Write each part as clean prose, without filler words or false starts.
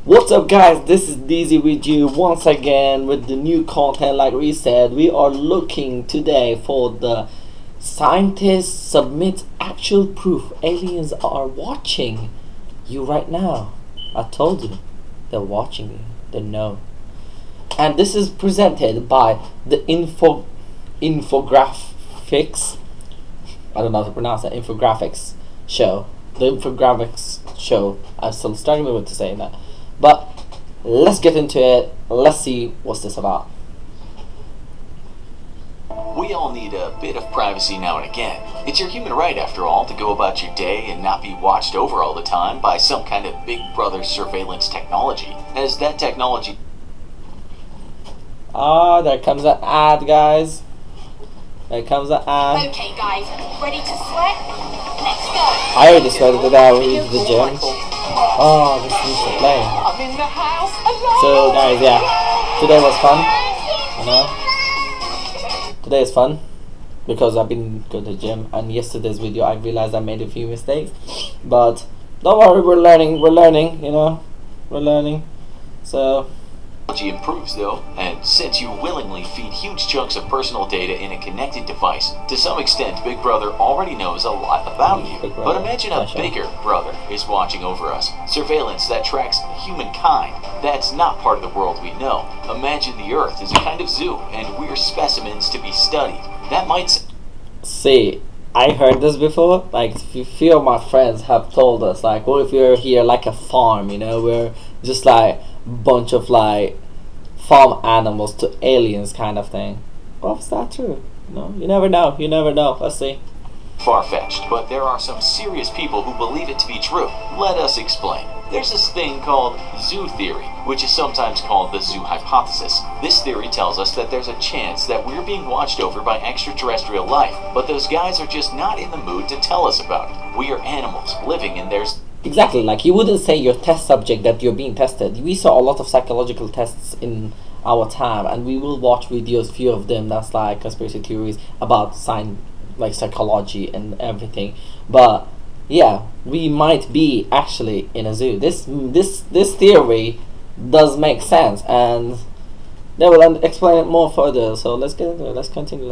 What's up, guys? This is DZ with you once again with the new content. Like we said, we are looking today for the scientists submit actual proof aliens are watching you right now. I told you, they're watching you. They know. And this is presented by the Infographics. I don't know how to pronounce it. Infographics Show. The Infographics Show. I'm still struggling with to say that. But let's get into it. Let's see what's this about. We all need a bit of privacy now and again. It's your human right, after all, to go about your day and not be watched over all the time by some kind of Big Brother surveillance technology. As that technology... There comes an ad, guys. There comes an ad. Okay, guys, ready to sweat? Let's go. I already sweated today when we went to the gym. Oh, this needs to play. I'm in the house alone. So, guys, yeah. Today was fun. You know? Today is fun. Because I've been going to the gym. And yesterday's video, I realized I made a few mistakes. But, don't worry, we're learning, you know? We're learning. So... Technology improves, though, and since you willingly feed huge chunks of personal data in a connected device, to some extent Big Brother already knows a lot about you. But imagine a bigger brother is watching over us. Surveillance that tracks humankind. That's not part of the world we know. Imagine the Earth is a kind of zoo, and we're specimens to be studied. That might... See, I heard this before. Like, a few of my friends have told us, like, what if we're here like a farm, you know? We're just like bunch of like farm animals to aliens kind of thing. Well, is that true? No, you never know. You never know. Let's see. Far-fetched, but there are some serious people who believe it to be true. Let us explain. There's this thing called zoo theory, which is sometimes called the zoo hypothesis. This theory tells us that there's a chance that we're being watched over by extraterrestrial life, but those guys are just not in the mood to tell us about it. We are animals living in theirs. Exactly, like you wouldn't say your test subject that you're being tested. We saw a lot of psychological tests in our time, and we will watch videos, few of them that's like conspiracy theories about science, like psychology and everything. But yeah, we might be actually in a zoo. This theory does make sense, and they will explain it more further. So let's get into it. Let's continue.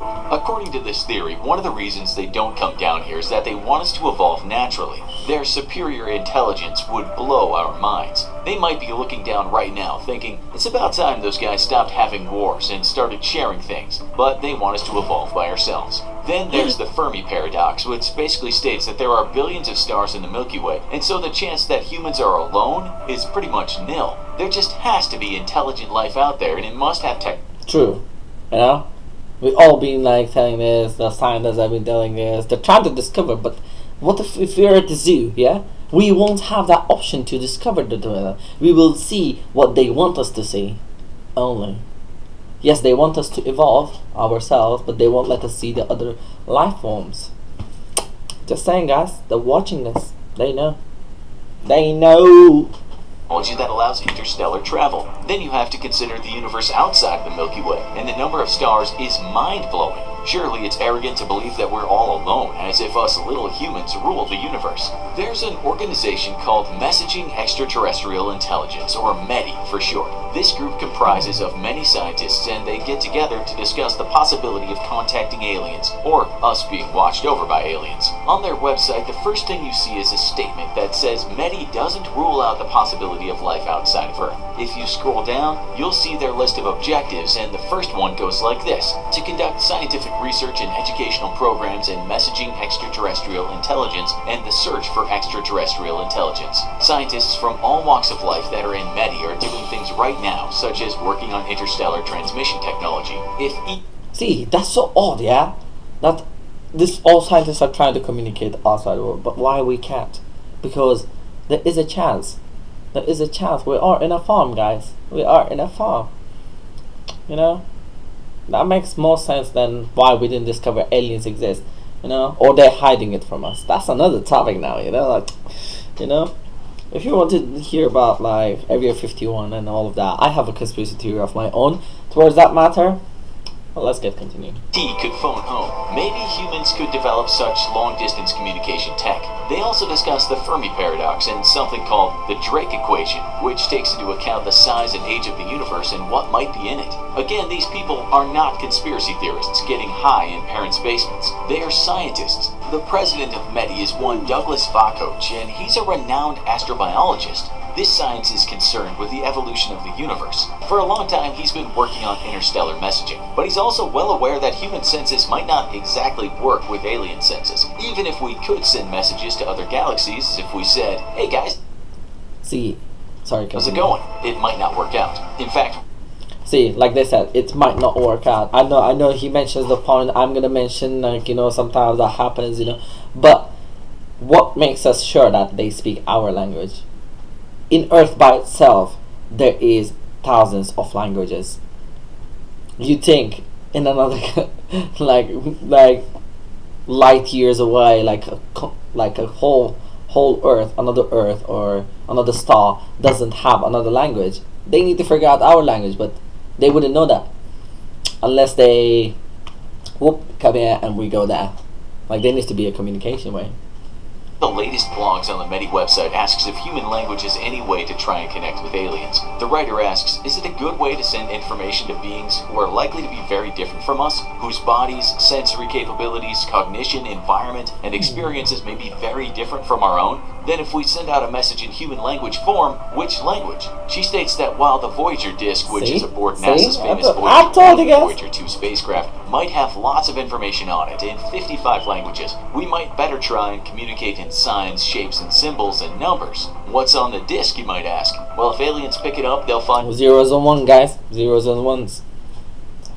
According to this theory, one of the reasons they don't come down here is that they want us to evolve naturally. Their superior intelligence would blow our minds. They might be looking down right now thinking, it's about time those guys stopped having wars and started sharing things, but they want us to evolve by ourselves. Then there's the Fermi paradox, which basically states that there are billions of stars in the Milky Way, and so the chance that humans are alone is pretty much nil. There just has to be intelligent life out there, and it must have tech. True. You know? We've all been like telling this, the scientists have been telling this, they're trying to discover, but what if we're at the zoo, yeah? We won't have that option to discover the data. We will see what they want us to see, only. Yes, they want us to evolve ourselves, but they won't let us see the other life forms. Just saying, guys, they're watching this. They know. They know. Technology that allows interstellar travel. Then you have to consider the universe outside the Milky Way, and the number of stars is mind-blowing. Surely it's arrogant to believe that we're all alone, as if us little humans rule the universe. There's an organization called Messaging Extraterrestrial Intelligence, or METI for short. This group comprises of many scientists, and they get together to discuss the possibility of contacting aliens, or us being watched over by aliens. On their website, the first thing you see is a statement that says METI doesn't rule out the possibility of life outside of Earth. If you scroll down, you'll see their list of objectives, and the first one goes like this: to conduct scientific research and educational programs in messaging extraterrestrial intelligence and the search for extraterrestrial intelligence. Scientists from all walks of life that are in METI are doing things right now, such as working on interstellar transmission technology. See, that's so odd, yeah? That this all scientists are trying to communicate outside the world, but why we can't? Because there is a chance. There is a chance. We are in a farm, guys. We are in a farm. You know? That makes more sense than why we didn't discover aliens exist. You know? Or they're hiding it from us. That's another topic now, you know? Like, you know? If you want to hear about, like, Area 51 and all of that, I have a conspiracy theory of my own towards that matter. Well, let's get continuing. He could phone home. Maybe humans could develop such long-distance communication tech. They also discuss the Fermi paradox and something called the Drake equation, which takes into account the size and age of the universe and what might be in it. Again, these people are not conspiracy theorists getting high in parents' basements. They are scientists. The president of METI is one Douglas Vakoch, and he's a renowned astrobiologist. This science is concerned with the evolution of the universe. For a long time, he's been working on interstellar messaging, but he's also well aware that human senses might not exactly work with alien senses. Even if we could send messages to other galaxies, if we said, hey guys, how's it going? It might not work out. In fact, like they said, it might not work out. I know he mentions the point. I'm gonna mention, sometimes that happens, but what makes us sure that they speak our language? In Earth by itself, there is thousands of languages. You think in another, like light years away, like a whole Earth, another Earth or another star doesn't have another language. They need to figure out our language, but they wouldn't know that unless they come here and we go there. Like, there needs to be a communication way. the latest blogs on the METI website asks if human language is any way to try and connect with aliens. The writer asks, is it a good way to send information to beings who are likely to be very different from us, whose bodies, sensory capabilities, cognition, environment, and experiences may be very different from our own? Then if we send out a message in human language form, which language? She states that while the Voyager disk, which is aboard NASA's famous Voyager 2 spacecraft, might have lots of information on it in 55 languages, we might better try and communicate in signs, shapes, and symbols and numbers. What's on the disk, you might ask? Well, if aliens pick it up, they'll find zeros and ones, guys. Zeros and ones.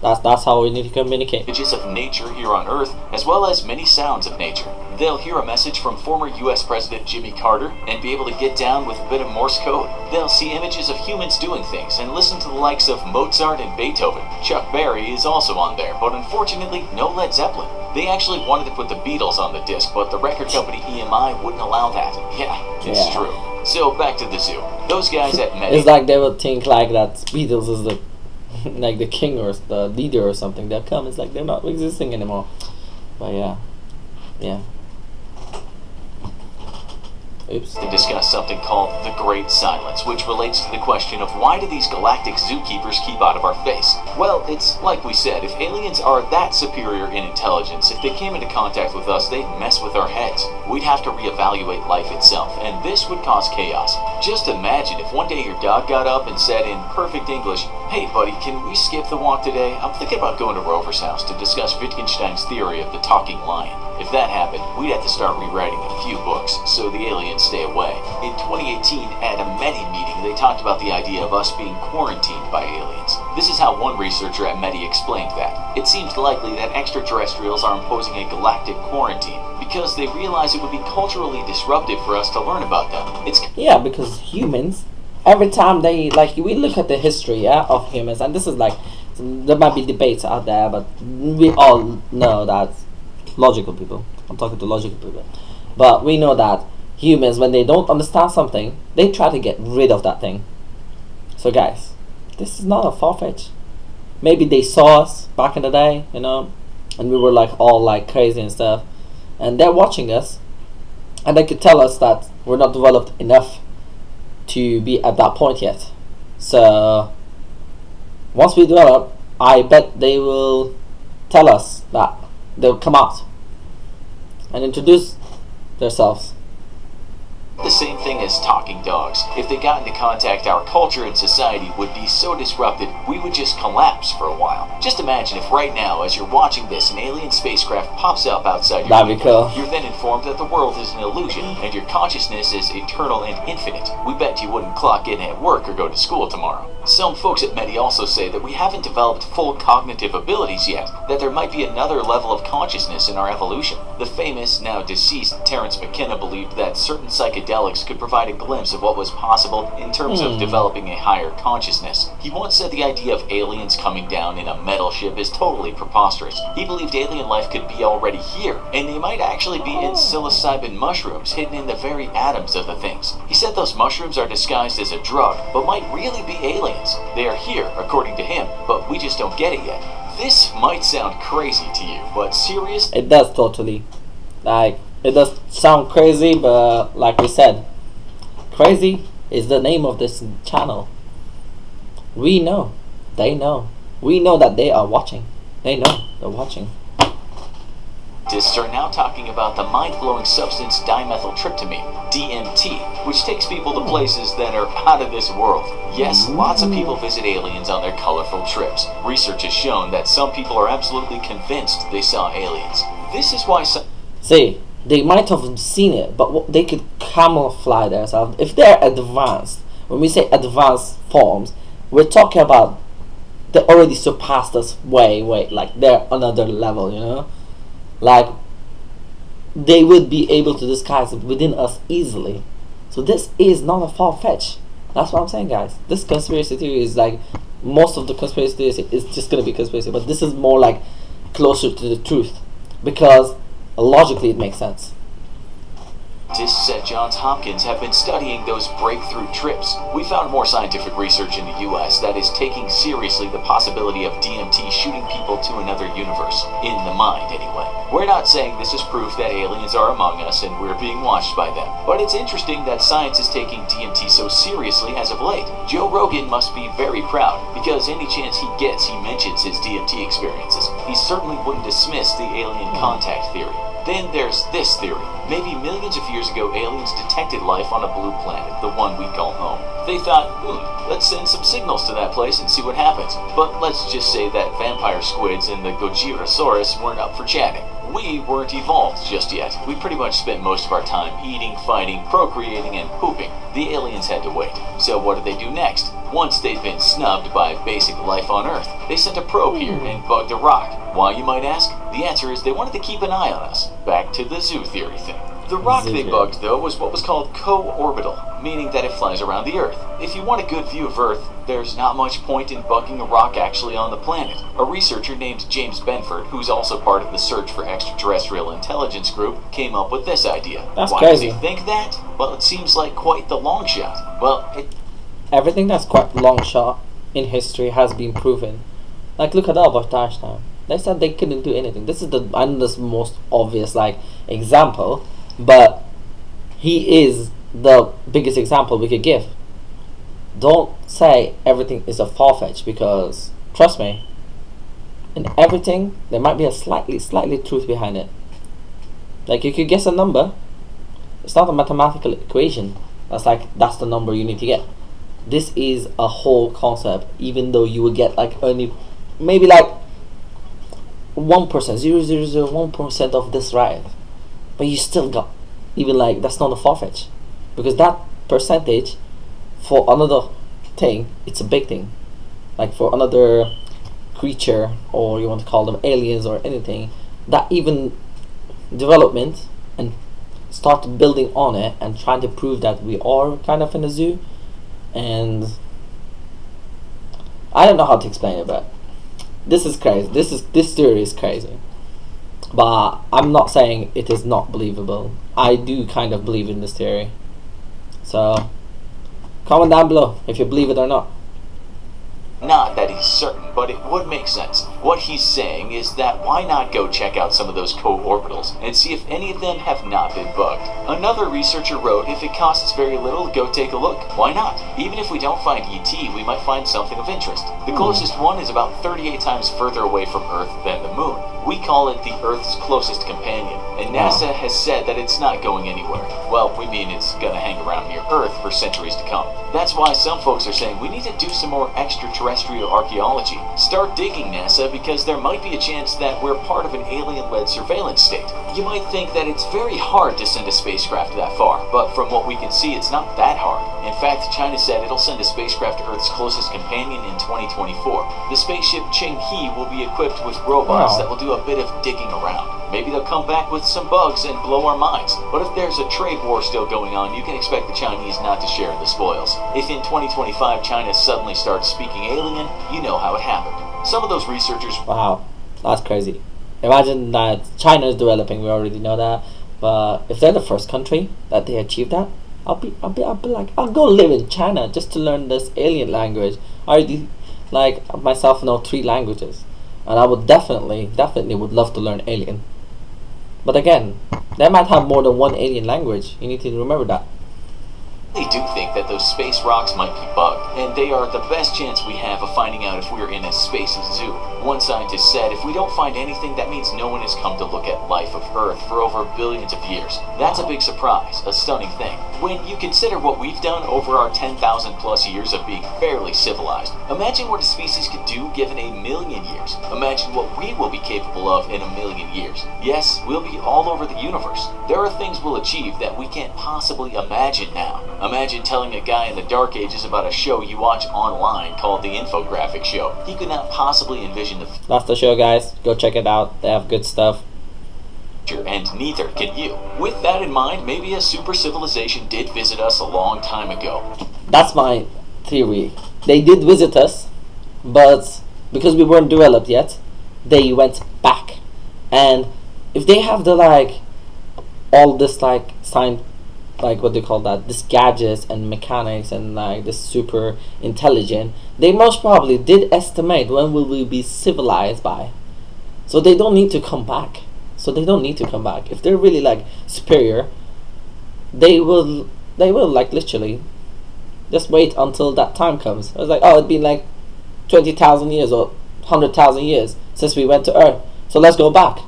That's how we need to communicate. Images of nature here on Earth, as well as many sounds of nature. They'll hear a message from former US President Jimmy Carter and be able to get down with a bit of Morse code. They'll see images of humans doing things and listen to the likes of Mozart and Beethoven. Chuck Berry is also on there, but unfortunately no Led Zeppelin. They actually wanted to put the Beatles on the disc, but the record company EMI wouldn't allow that. Yeah, it's true. So back to the zoo. Those guys at METI. It's like they would think like that Beatles is the like the king or the leader or something. They'll come, it's like they're not existing anymore. But yeah. Oops. To discuss something called the Great Silence, which relates to the question of why do these galactic zookeepers keep out of our face? Well, it's like we said, if aliens are that superior in intelligence, if they came into contact with us, they'd mess with our heads. We'd have to reevaluate life itself, and this would cause chaos. Just imagine if one day your dog got up and said in perfect English, "Hey buddy, can we skip the walk today? I'm thinking about going to Rover's house to discuss Wittgenstein's theory of the talking lion." If that happened, we'd have to start rewriting a few books, so the aliens stay away. In 2018, at a METI meeting, they talked about the idea of us being quarantined by aliens. This is how one researcher at METI explained that. It seems likely that extraterrestrials are imposing a galactic quarantine, because they realize it would be culturally disruptive for us to learn about them. Because humans, every time they, we look at the history of humans, and this is there might be debates out there, but we all know that logical people, I'm talking to logical people, but we know that humans, when they don't understand something, they try to get rid of that thing. So guys, this is not a far-fetched. Maybe they saw us back in the day, and we were all crazy and stuff, and they're watching us, and they could tell us that we're not developed enough to be at that point yet. So once we develop, I bet they will tell us that they'll come out and introduce themselves. The same thing as talking dogs. If they got into contact, our culture and society would be so disrupted, we would just collapse for a while. Just imagine if right now, as you're watching this, an alien spacecraft pops up outside your window. You're then informed that the world is an illusion, and your consciousness is eternal and infinite. We bet you wouldn't clock in at work or go to school tomorrow. Some folks at METI also say that we haven't developed full cognitive abilities yet, that there might be another level of consciousness in our evolution. The famous, now deceased, Terence McKenna believed that certain psychedelics could provide a glimpse of what was possible in terms of developing a higher consciousness. He once said the idea of aliens coming down in a metal ship is totally preposterous. He believed alien life could be already here, and they might actually be in psilocybin mushrooms hidden in the very atoms of the things. He said those mushrooms are disguised as a drug, but might really be aliens. They are here, according to him, but we just don't get it yet. This might sound crazy to you, but seriously, It does totally. Like, it does sound crazy, but like we said, crazy is the name of this channel. We know. They know. We know that they are watching. They know they're watching. scientists are now talking about the mind-blowing substance dimethyltryptamine, DMT, which takes people to places that are out of this world. Yes, lots of people visit aliens on their colorful trips. Research has shown that some people are absolutely convinced they saw aliens. This is why some... See, they might have seen it, but they could camouflage themselves. If they're advanced, when we say advanced forms, we're talking about they already surpassed us way, like they're another level, you know? Like, they would be able to disguise it within us easily. So this is not a far-fetched. That's what I'm saying, guys. This conspiracy theory is like, most of the conspiracy theories is just going to be conspiracy, but this is more like closer to the truth, because logically it makes sense. Scientists at Johns Hopkins have been studying those breakthrough trips. We found more scientific research in the US that is taking seriously the possibility of DMT shooting people to another universe. In the mind, anyway. We're not saying this is proof that aliens are among us and we're being watched by them. But it's interesting that science is taking DMT so seriously as of late. Joe Rogan must be very proud, because any chance he gets, he mentions his DMT experiences. He certainly wouldn't dismiss the alien contact theory. Then there's this theory. Maybe millions of years ago, aliens detected life on a blue planet, the one we call home. They thought, let's send some signals to that place and see what happens. But let's just say that vampire squids and the Gojirasaurus weren't up for chatting. We weren't evolved just yet. We pretty much spent most of our time eating, fighting, procreating, and pooping. The aliens had to wait. So what did they do next? Once they'd been snubbed by basic life on Earth, they sent a probe here and bugged a rock. Why, you might ask? The answer is they wanted to keep an eye on us. Back to the zoo theory thing. The rock they bugged, though, was what was called co-orbital, meaning that it flies around the Earth. If you want a good view of Earth, there's not much point in bugging a rock actually on the planet. A researcher named James Benford, who's also part of the Search for Extraterrestrial Intelligence group, came up with this idea. That's Why crazy. does he think that? Well, it seems like quite the long shot. Well, Everything that's quite long shot in history has been proven. Like, look at Albert Einstein. They said they couldn't do anything. This is the most obvious example, but he is the biggest example we could give. Don't say everything is a far-fetched, because trust me, in everything there might be a slightly truth behind it. Like, you could guess a number. It's not a mathematical equation. That's the number you need to get. This is a whole concept. Even though you would get only maybe 1%, 0.001% of this right, but you still got even that's not a far-fetched, because that percentage for another thing, it's a big thing. Like for another creature, or you want to call them aliens or anything, that even development and start building on it and trying to prove that we are kind of in a zoo. And I don't know how to explain it, but this is crazy. This theory is crazy. But I'm not saying it is not believable. I do kind of believe in this theory. So comment down below if you believe it or not. not that he's certain, but it would make sense. What he's saying is that why not go check out some of those co-orbitals and see if any of them have not been bugged. Another researcher wrote if it costs very little to go take a look, why not? Even if we don't find ET, we might find something of interest. The closest one is about 38 times further away from Earth than the Moon. We call it the Earth's closest companion, and NASA has said that it's not going anywhere. Well, we mean it's gonna hang around near Earth for centuries to come. That's why some folks are saying we need to do some more extraterrestrial archaeology. Start digging, NASA, because there might be a chance that we're part of an alien-led surveillance state. You might think that it's very hard to send a spacecraft that far, but from what we can see, it's not that hard. In fact, China said it'll send a spacecraft to Earth's closest companion in 2024. The spaceship Chang'e will be equipped with robots that will do a bit of digging around. Maybe they'll come back with some bugs and blow our minds. But if there's a trade war still going on, you can expect the Chinese not to share in the spoils. If in 2025 China suddenly starts speaking alien, you know how it happened. Some of those researchers... Wow, that's crazy. Imagine that China is developing, we already know that. But if they're the first country that they achieve that, I'll be like, I'll go live in China just to learn this alien language. I already, like, myself know 3 languages. and I would definitely would love to learn alien. But again, they might have more than one alien language. You need to remember that. I do think that those space rocks might be bugged, and they are the best chance we have of finding out if we're in a space zoo. One scientist said, if we don't find anything, that means no one has come to look at life of Earth for over billions of years. That's a big surprise, a stunning thing. When you consider what we've done over our 10,000 plus years of being fairly civilized, imagine what a species could do given a million years. Imagine what we will be capable of in a million years. Yes, we'll be all over the universe. There are things we'll achieve that we can't possibly imagine now. Imagine telling a guy in the dark ages about a show you watch online called the Infographics Show. He could not possibly envision the That's the show, guys. Go check it out. They have good stuff. future, and neither can you. With that in mind, maybe a super civilization did visit us a long time ago. That's my theory. They did visit us, but because we weren't developed yet, they went back. And if they have the all this what do you call that, this gadgets and mechanics and this super intelligent, they most probably did estimate when will we be civilized by. So they don't need to come back. If they're really superior, they will literally just wait until that time comes. It's it'd been 20,000 years or 100,000 years since we went to Earth, so let's go back,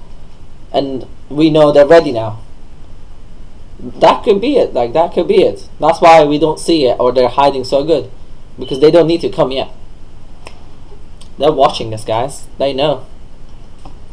and we know they're ready now. That could be it. That's why we don't see it, or they're hiding so good, because they don't need to come yet. They're watching this, guys. They know.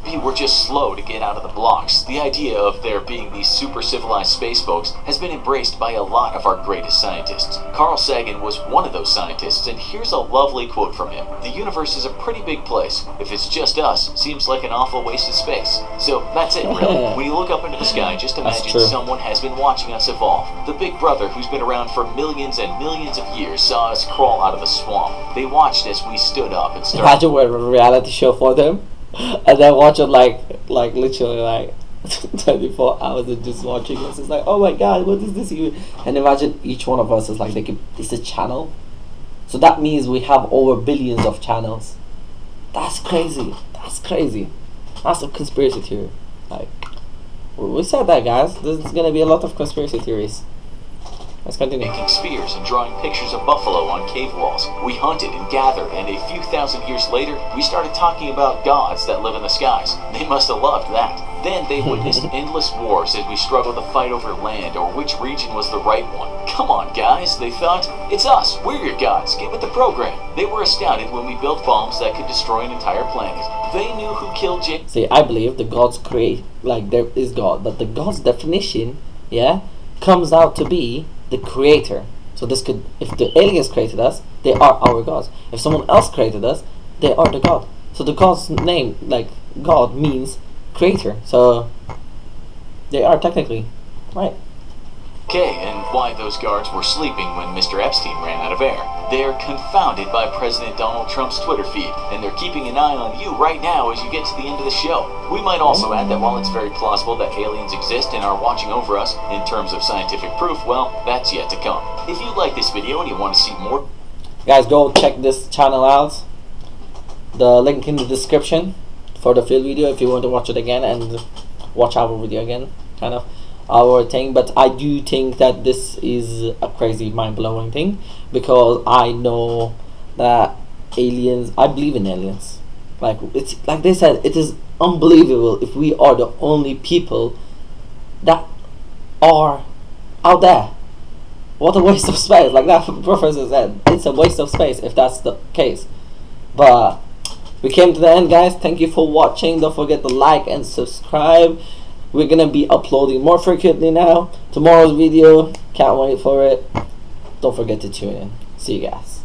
We were just slow to get out of the blocks. The idea of there being these super civilized space folks has been embraced by a lot of our greatest scientists. Carl Sagan was one of those scientists, and here's a lovely quote from him. The universe is a pretty big place. If it's just us, seems like an awful waste of space. So that's it, really. When you look up into the sky, just imagine someone has been watching us evolve. The big brother who's been around for millions and millions of years saw us crawl out of the swamp. They watched as we stood up and started. Imagine we're a reality show for them. And then watch it literally 24 hours and just watching us. It's oh my god, what is this even? And imagine each one of us is it's a channel. So that means we have over billions of channels. That's crazy. That's a conspiracy theory. We said that, guys. There's gonna be a lot of conspiracy theories. Let's continue. Making spears and drawing pictures of buffalo on cave walls. We hunted and gathered, and a few thousand years later, we started talking about gods that live in the skies. They must have loved that. Then they witnessed endless wars as we struggled to fight over land or which region was the right one. Come on, guys, they thought. It's us. We're your gods. Get with the program. They were astounded when we built bombs that could destroy an entire planet. They knew who killed Jake. See, I believe the gods create, there is God, but the God's definition, comes out to be the creator. So this could, if the aliens created us, they are our gods. If someone else created us, they are the god. So the god's name, God, means creator. So they are technically right. Okay, and why those guards were sleeping when Mr. Epstein ran out of air. They're confounded by President Donald Trump's Twitter feed, and they're keeping an eye on you right now as you get to the end of the show. We might also add that while it's very plausible that aliens exist and are watching over us, in terms of scientific proof, well, that's yet to come. If you like this video and you want to see more, guys, go check this channel out. The link in the description for the field video if you want to watch it again and watch our video again, kind of our thing. But I do think that this is a crazy, mind-blowing thing, because I know that aliens, I believe in aliens. It's like they said, it is unbelievable if we are the only people that are out there. What a waste of space. Like that professor said, it's a waste of space if that's the case. But we came to the end, guys. Thank you for watching. Don't forget to like and subscribe. We're gonna be uploading more frequently now. Tomorrow's video, can't wait for it. Don't forget to tune in. See you guys.